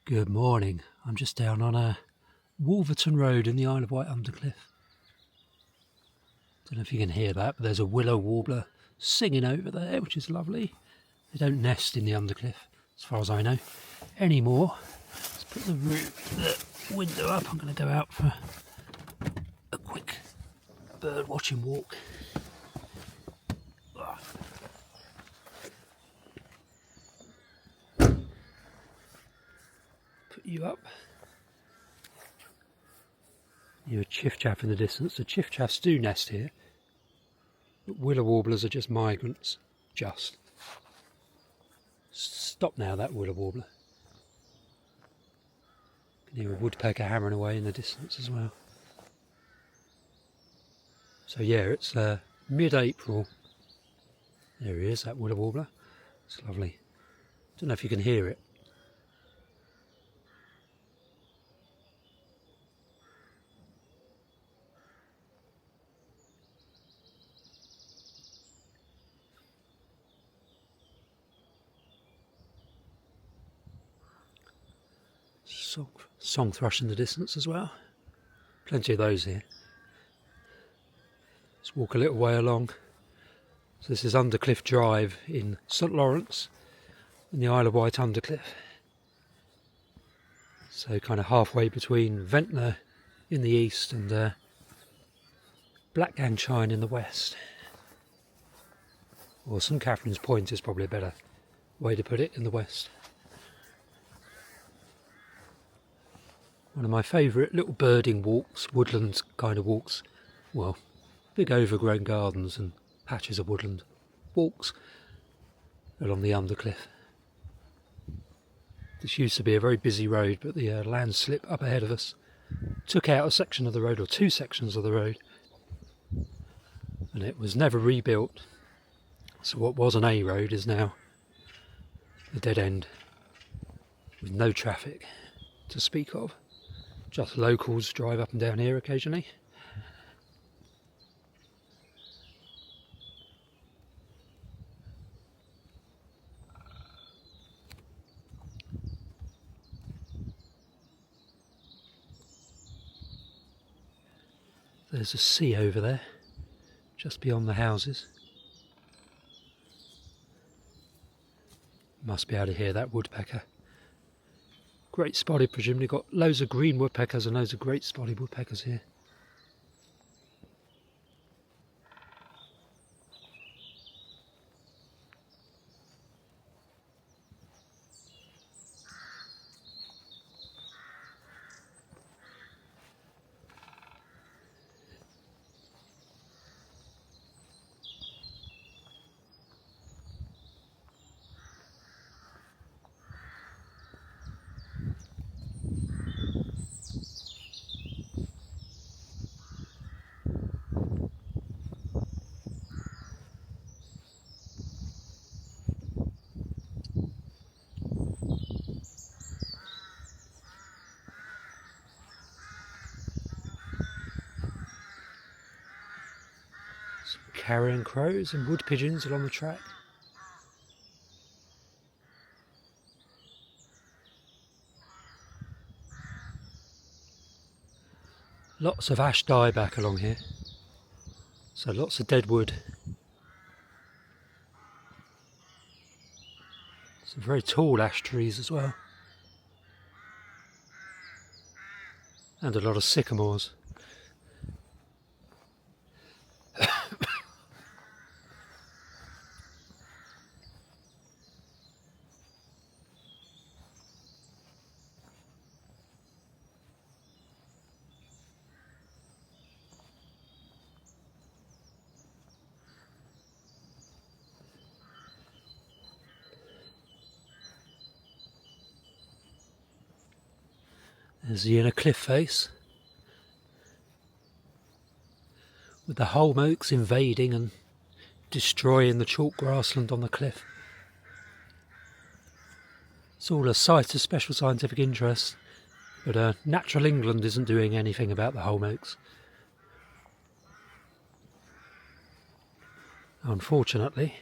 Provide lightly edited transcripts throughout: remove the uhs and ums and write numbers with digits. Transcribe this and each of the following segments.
Good morning. I'm just down on a Wolverton Road in the Isle of Wight Undercliff. Don't know if you can hear that, but there's a willow warbler singing over there, which is lovely. They don't nest in the Undercliff, as far as I know, anymore. Let's put the window up. I'm going to go out for a quick bird watching walk. Put you up. You're a chiffchaff in the distance. The chiffchaffs do nest here, but willow warblers are just migrants. Just. Stop now, that willow warbler. You can hear a woodpecker hammering away in the distance as well. So yeah, it's mid-April. There he is, that willow warbler. It's lovely. Don't know if you can hear it. Song thrush in the distance as well. Plenty of those here. Let's walk a little way along. So this is Undercliff Drive in St Lawrence in the Isle of Wight Undercliff. So kind of halfway between Ventnor in the east and Blackgangshine in the west. Or St Catherine's Point is probably a better way to put it, in the west. One of my favourite little birding walks, woodland kind of walks. Well, big overgrown gardens and patches of woodland walks along the Undercliff. This used to be a very busy road, but the landslip up ahead of us took out a section of the road, or two sections of the road, and it was never rebuilt. So what was an A road is now a dead end with no traffic to speak of. Just locals drive up and down here occasionally. There's a sea over there, just beyond the houses. Must be able to hear that woodpecker. Great spotted, presumably. Got loads of green woodpeckers and loads of great spotted woodpeckers here. Carrion crows and wood pigeons along the track. Lots of ash dieback along here, so lots of dead wood. Some very tall ash trees as well, and a lot of sycamores. There's the inner cliff face, with the holm oaks invading and destroying the chalk grassland on the cliff. It's all a site of special scientific interest, but Natural England isn't doing anything about the holm oaks. Unfortunately.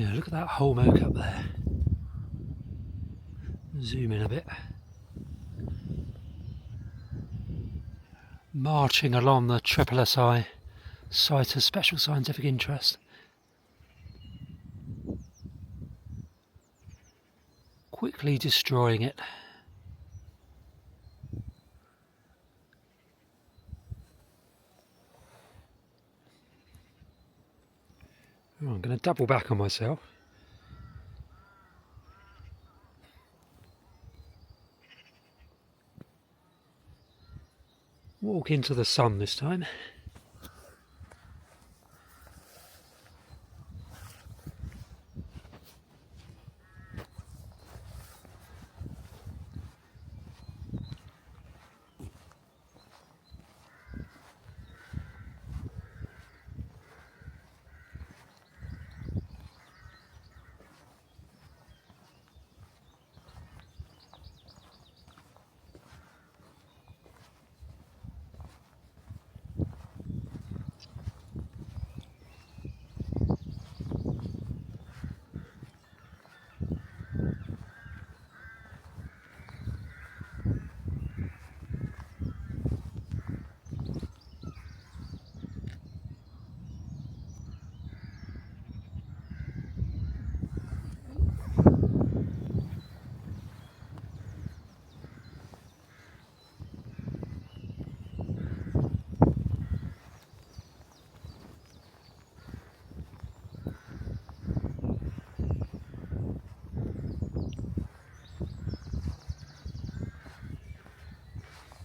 Yeah, look at that whole oak up there. Zoom in a bit. Marching along the Triple SI Site of Special Scientific Interest. Quickly destroying it. Oh, I'm going to double back on myself. Walk into the sun this time.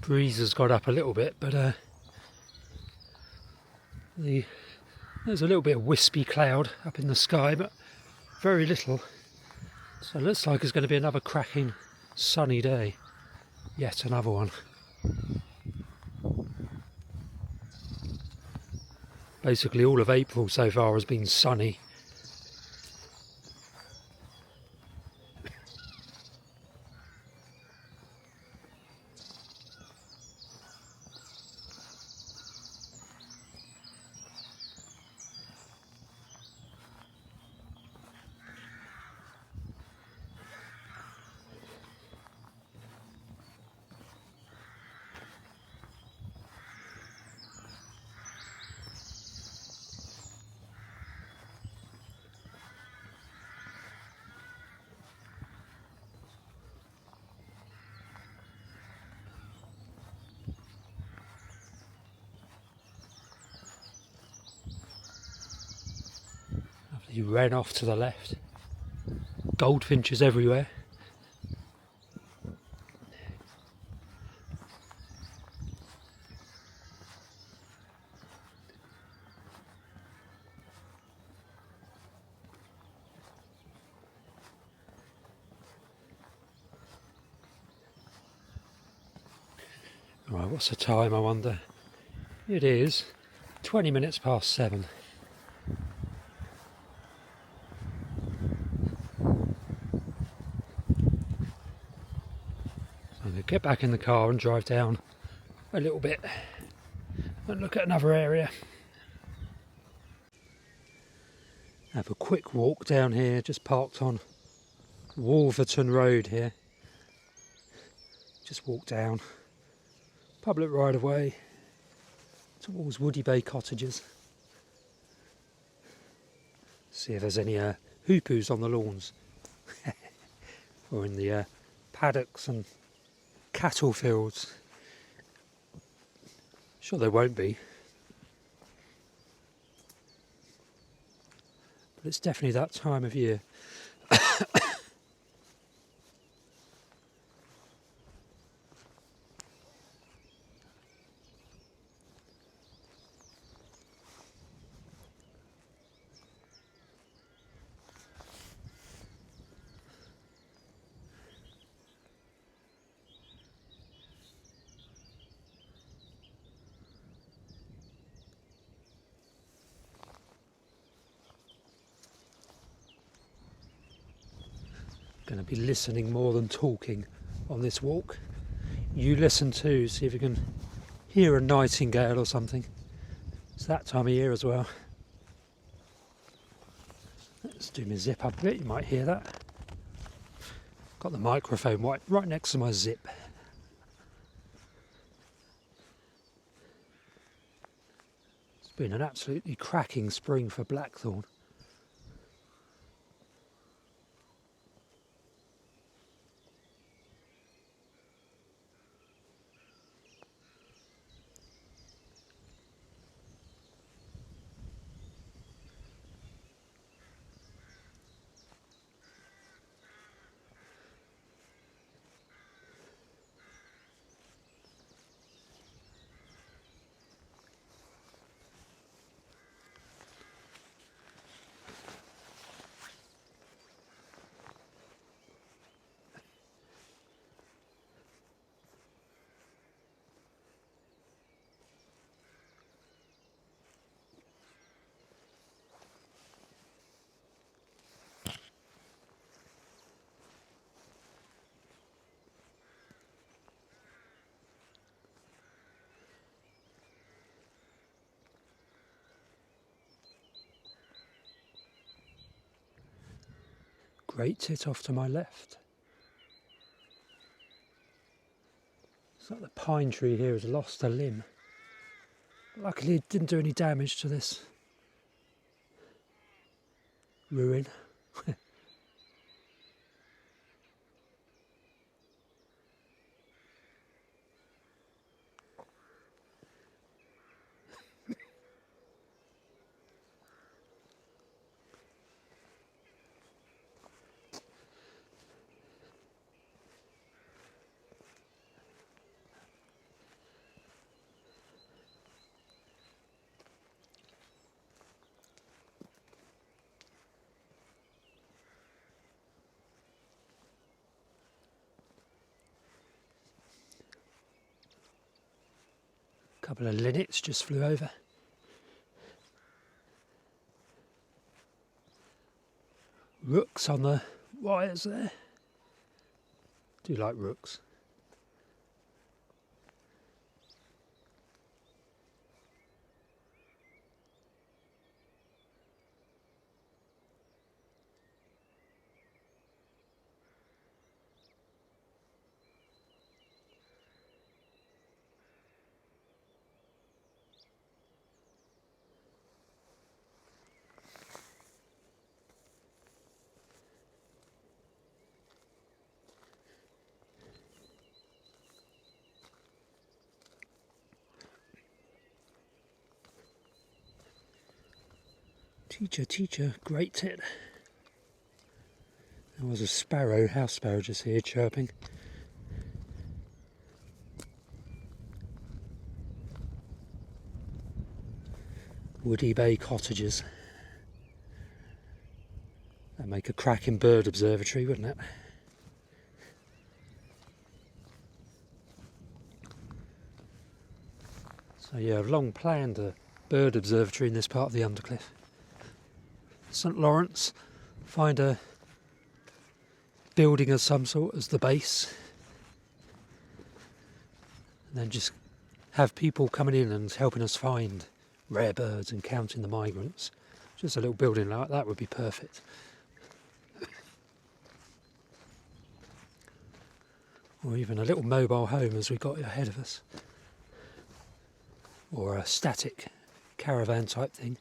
Breeze has got up a little bit, but there's a little bit of wispy cloud up in the sky, but very little. So it looks like it's going to be another cracking sunny day. Yet another one. Basically all of April so far has been sunny. He ran off to the left. Goldfinches everywhere. Right, what's the time, I wonder? It is 20 minutes past 7. I'm going to get back in the car and drive down a little bit and look at another area. Have a quick walk down here, just parked on Wolverton Road here. Just walk down, public right of way towards Woody Bay Cottages. See if there's any hoopoes on the lawns or in the paddocks and cattle fields. Sure there won't be, but it's definitely that time of year. Going to be listening more than talking on this walk. You listen too, see if you can hear a nightingale or something. It's that time of year as well. Let's do my zip up a bit, you might hear that. Got the microphone right next to my zip. It's been an absolutely cracking spring for blackthorn. Great tit off to my left. It's like the pine tree here has lost a limb. Luckily it didn't do any damage to this ruin. A couple of linnets just flew over. Rooks on the wires there. Do like rooks. Teacher, teacher, great tit. There was a sparrow, house sparrow just here chirping. Woody Bay cottages. That'd make a cracking bird observatory, wouldn't it? So yeah, I've long planned a bird observatory in this part of the Undercliff. St Lawrence, find a building of some sort as the base, and then just have people coming in and helping us find rare birds and counting the migrants. Just a little building like that would be perfect. Or even a little mobile home as we got ahead of us. Or a static caravan type thing.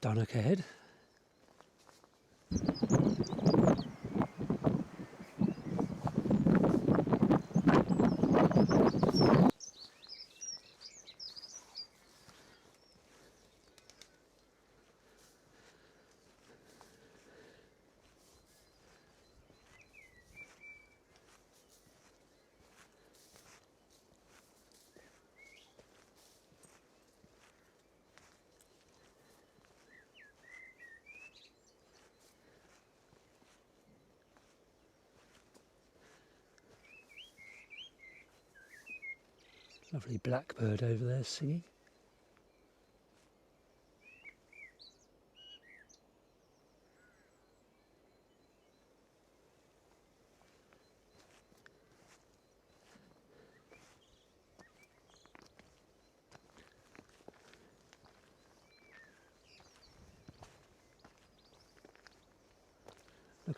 Dunnock ahead. Lovely blackbird over there singing.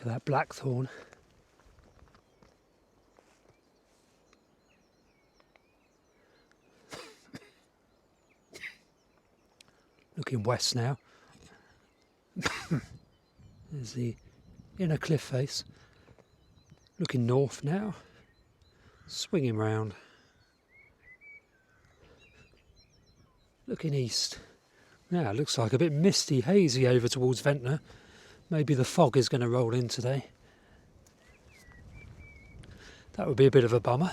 Look at that blackthorn. Looking west now. There's the inner cliff face. Looking north now. Swinging round. Looking east. Now it looks like a bit misty, hazy over towards Ventnor. Maybe the fog is going to roll in today. That would be a bit of a bummer.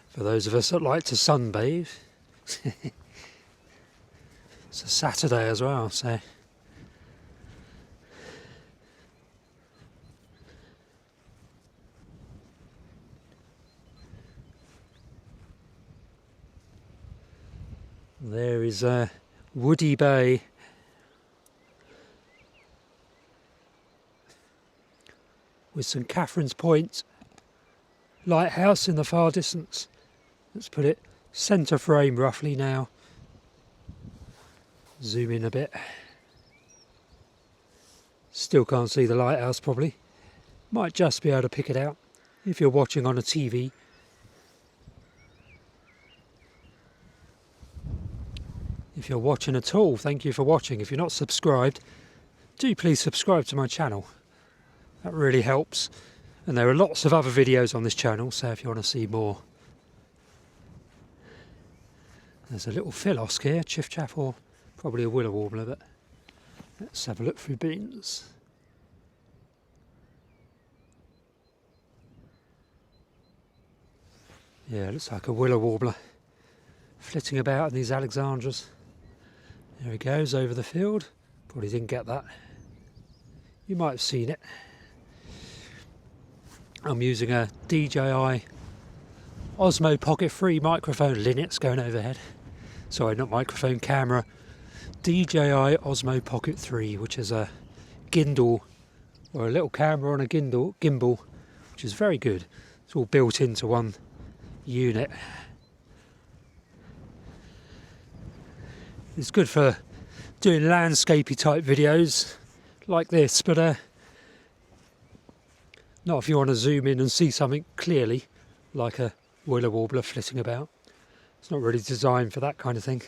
For those of us that like to sunbathe. It's a Saturday as well, so. There is a woody bay. With St Catherine's Point lighthouse in the far distance. Let's put it centre frame roughly now. Zoom in a bit. Still can't see the lighthouse probably. Might just be able to pick it out if you're watching on a TV. If you're watching at all, thank you for watching. If you're not subscribed, do please subscribe to my channel. That really helps. And there are lots of other videos on this channel, so if you want to see more. There's a little philosk here, chiff-chaff, or probably a willow warbler, but let's have a look through beans. Yeah, it looks like a willow warbler flitting about in these alexandras. There he goes over the field. Probably didn't get that. You might have seen it. I'm using a DJI Osmo Pocket 3 microphone. Linnets going overhead. Sorry, not microphone, camera. DJI Osmo Pocket 3, which is a gimbal, or a little camera on a gimbal, which is very good. It's all built into one unit. It's good for doing landscapey type videos like this, but not if you want to zoom in and see something clearly, like a willow warbler flitting about. It's not really designed for that kind of thing.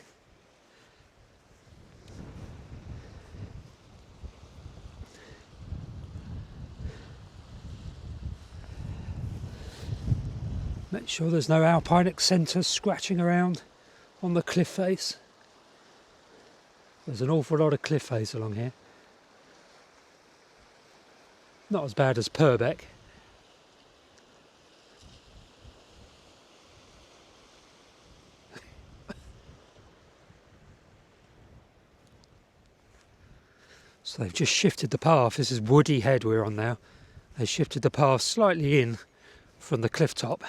Make sure there's no alpine accenters scratching around on the cliff face. There's an awful lot of cliff face along here. Not as bad as Purbeck. So they've just shifted the path. This is Woody Head we're on now. They shifted the path slightly in from the cliff top,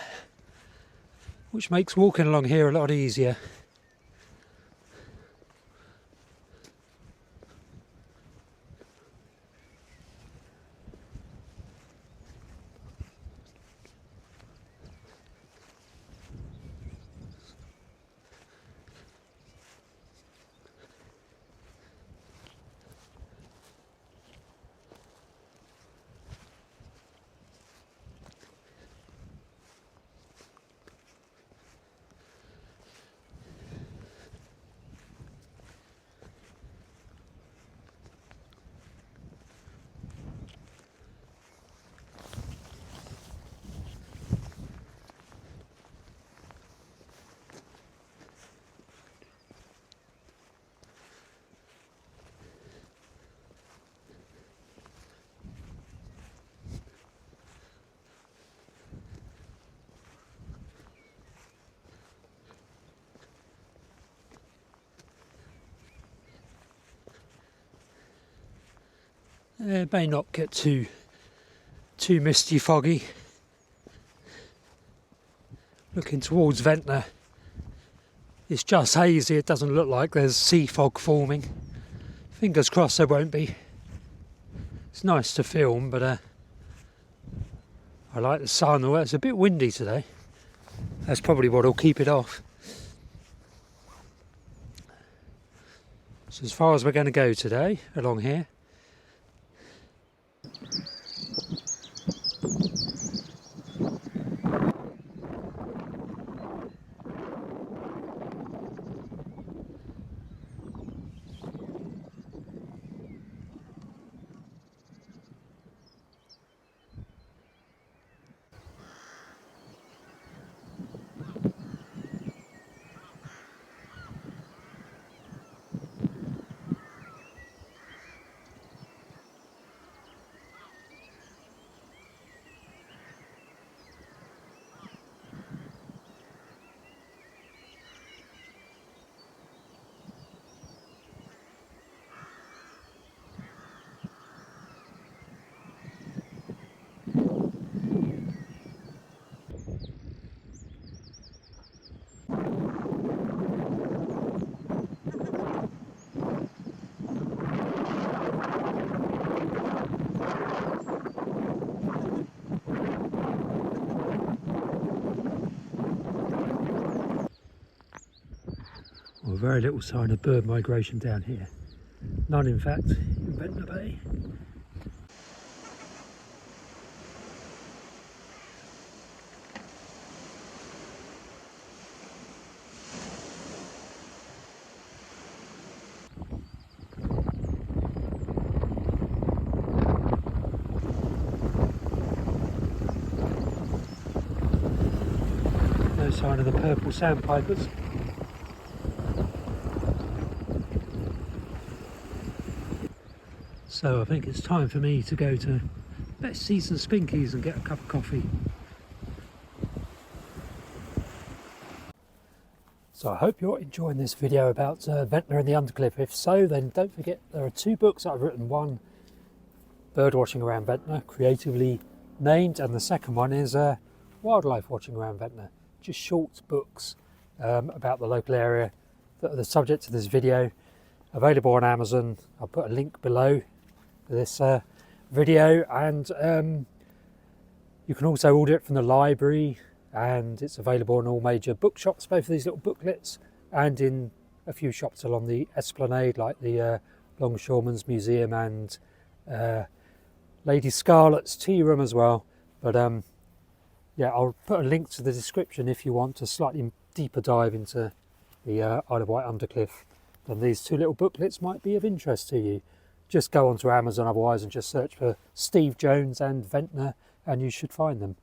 which makes walking along here a lot easier. It may not get too misty, foggy. Looking towards Ventnor, it's just hazy. It doesn't look like there's sea fog forming. Fingers crossed there won't be. It's nice to film, but I like the sun. Well, it's a bit windy today. That's probably what'll keep it off. So as far as we're going to go today along here, well, very little sign of bird migration down here. None in fact in Ventnor Bay. No sign of the purple sandpipers. So I think it's time for me to go to Best Season Spinkies and get a cup of coffee. So I hope you're enjoying this video about Ventnor and the Undercliff. If so, then don't forget there are 2 books that I've written. One, Bird Watching Around Ventnor, creatively named, and the second one is Wildlife Watching Around Ventnor. Just short books about the local area that are the subject of this video. Available on Amazon. I'll put a link below this video, and you can also order it from the library, and it's available in all major bookshops, both of these little booklets, and in a few shops along the Esplanade like the Longshoremen's Museum and Lady Scarlett's Tea Room as well. But yeah, I'll put a link to the description if you want a slightly deeper dive into the Isle of Wight Undercliff. Then these 2 little booklets might be of interest to you. Just go onto Amazon otherwise and just search for Steve Jones and Ventnor and you should find them.